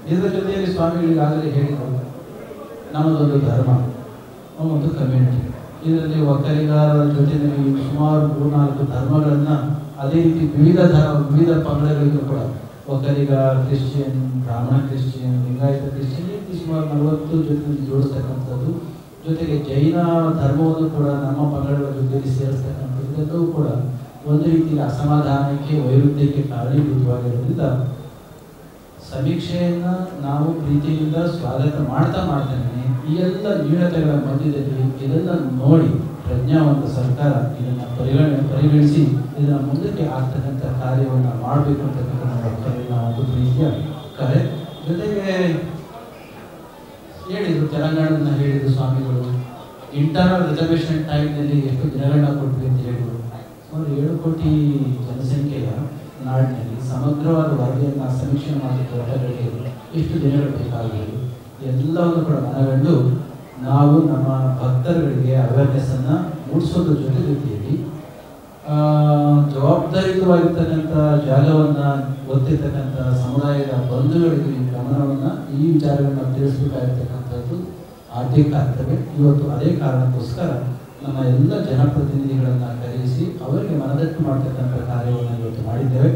ಇದರ ಜೊತೆಯಲ್ಲಿ ಸ್ವಾಮಿಗಳಿಗಾಗಲೇ ಹೇಳಿದರು, ನಮ್ಮದೊಂದು ಧರ್ಮ, ಒಂದು ಕಮ್ಯುನಿಟಿ. ಇದರಲ್ಲಿ ಒಕ್ಕಲಿಗರ ಜೊತೆಯಲ್ಲಿ ಸುಮಾರು 3-4 ಧರ್ಮಗಳನ್ನು, ಅದೇ ರೀತಿ ವಿವಿಧ ಪಂಗಡಗಳಿಗೂ ಕೂಡ ಒಕ್ಕಲಿಗ ಕ್ರಿಶ್ಚಿಯನ್, ಬ್ರಾಹ್ಮಣ ಕ್ರಿಶ್ಚಿಯನ್, ಲಿಂಗಾಯತ ಕ್ರಿಶ್ಚಿಯನ್, ಈ ರೀತಿ ಸುಮಾರು 40 ಜೊತೆಯಲ್ಲಿ ಜೋಡಿಸ್ತಕ್ಕಂಥದ್ದು. ಜೊತೆಗೆ ಜೈನ ಧರ್ಮವನ್ನು ಕೂಡ ನಮ್ಮ ಪಂಗಡಗಳ ಜೊತೆಯಲ್ಲಿ ಸೇರಿಸ್ತಕ್ಕಂಥದ್ದು. ಇದೆಲ್ಲವೂ ಕೂಡ ಒಂದು ರೀತಿಯಲ್ಲಿ ಅಸಮಾಧಾನಕ್ಕೆ, ವೈರುಧ್ಯಕ್ಕೆ ಕಾರಣೀಭೂತವಾಗಿರೋದ್ರಿಂದ ಸಮೀಕ್ಷೆಯನ್ನು ನಾವು ಪ್ರೀತಿಯಿಂದ ಸ್ವಾಗತ ಮಾಡ್ತಾನೆ ಈ ಎಲ್ಲ ನ್ಯೂನತೆಗಳ ಮಧ್ಯದಲ್ಲಿ ಇದನ್ನು ನೋಡಿ ಪ್ರಜ್ಞಾವಂತ ಸರ್ಕಾರ ಇದನ್ನು ಪರಿಗಣಿಸಿ ಇದನ್ನು ಮುಂದಕ್ಕೆ ಆಗ್ತಕ್ಕಂಥ ಕಾರ್ಯವನ್ನು ಮಾಡಬೇಕು ಅಂತಕ್ಕಂಥ ನಮ್ಮ ಒಂದು ಪ್ರೀತಿಯ ಕರೆ. ಜೊತೆಗೆ ಹೇಳಿದರು, ತೆಲಂಗಾಣವನ್ನು ಹೇಳಿದರು ಸ್ವಾಮಿಗಳು, ಇಂಟರ್ನಲ್ ರಿಸರ್ವೇಷನ್ ಟೈಮ್ನಲ್ಲಿ ಎಷ್ಟು ದಿನಗಳನ್ನ ಕೊಟ್ವಿ ಅಂತ ಹೇಳಿದರು. ಸುಮಾರು 7 ಕೋಟಿ ಜನಸಂಖ್ಯೆಯ ನಾಡಿನಲ್ಲಿ ಸಮಗ್ರವಾದ ವರದಿಯನ್ನು ಸಮೀಕ್ಷೆ ಮಾಡಿದ ಹೊರಗಡೆ ಎಷ್ಟು ದಿನಗಳು ಬೇಕಾಗಬಹುದು ಎಲ್ಲವನ್ನು ಕೂಡ ಮನಗಂಡು ನಾವು ನಮ್ಮ ಭಕ್ತರುಗಳಿಗೆ ಅವೇರ್ನೆಸ್ಸನ್ನು ಮೂಡಿಸೋದ್ರ ಜೊತೆ ರೀತಿಯಲ್ಲಿ ಜವಾಬ್ದಾರಿಯುತವಾಗಿರ್ತಕ್ಕಂಥ ಜಾಗವನ್ನು ಗೊತ್ತಿರ್ತಕ್ಕಂಥ ಸಮುದಾಯದ ಬಂಧುಗಳಿಗೆ ಗಮನವನ್ನು ಈ ವಿಚಾರಗಳನ್ನು ತಿಳಿಸಬೇಕಾಗಿರ್ತಕ್ಕಂಥದ್ದು ಆದ್ಯ ಕರ್ತವ್ಯ. ಇವತ್ತು ಅದೇ ಕಾರಣಕ್ಕೋಸ್ಕರ ನಮ್ಮ ಎಲ್ಲ ಜನಪ್ರತಿನಿಧಿಗಳನ್ನು ಕರೆಯಿಸಿ ಅವರಿಗೆ ಮನದಟ್ಟು ಮಾಡ್ತಕ್ಕಂಥ ಕಾರ್ಯವನ್ನು ಇವತ್ತು ಮಾಡಿದ್ದೇವೆ.